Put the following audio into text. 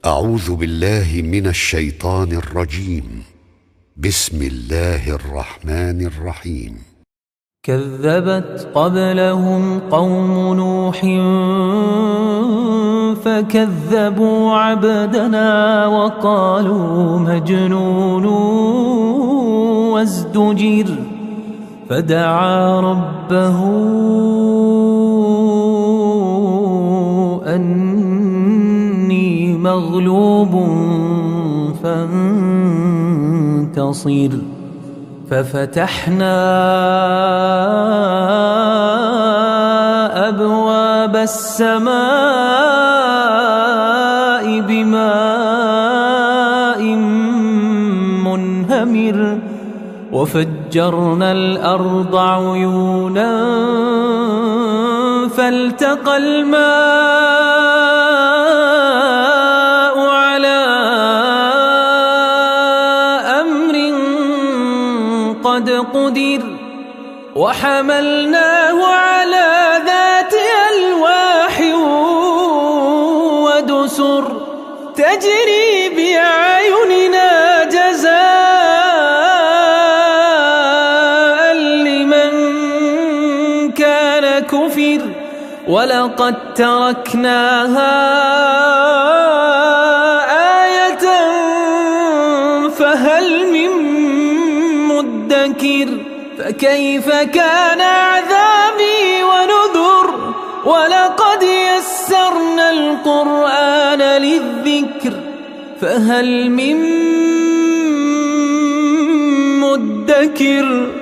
أعوذ بالله من الشيطان الرجيم. بسم الله الرحمن الرحيم. كذبت قبلهم قوم نوح فكذبوا عبدنا وقالوا مجنون وازدجر فدعا ربه أني مغلوب فانتصر ففتحنا أبواب السماء بماء منهمر وفجرنا الأرض عيونا فالتقى الماء على أمر قد قدر وحملناه على ذات ألواح ودسر تجري بأعيننا جزاء لمن كان كفر ولقد تركناها آية فهل من مدكر فكيف كان عذابي ونذر ولقد يسرنا القرآن للذكر فهل من مدكر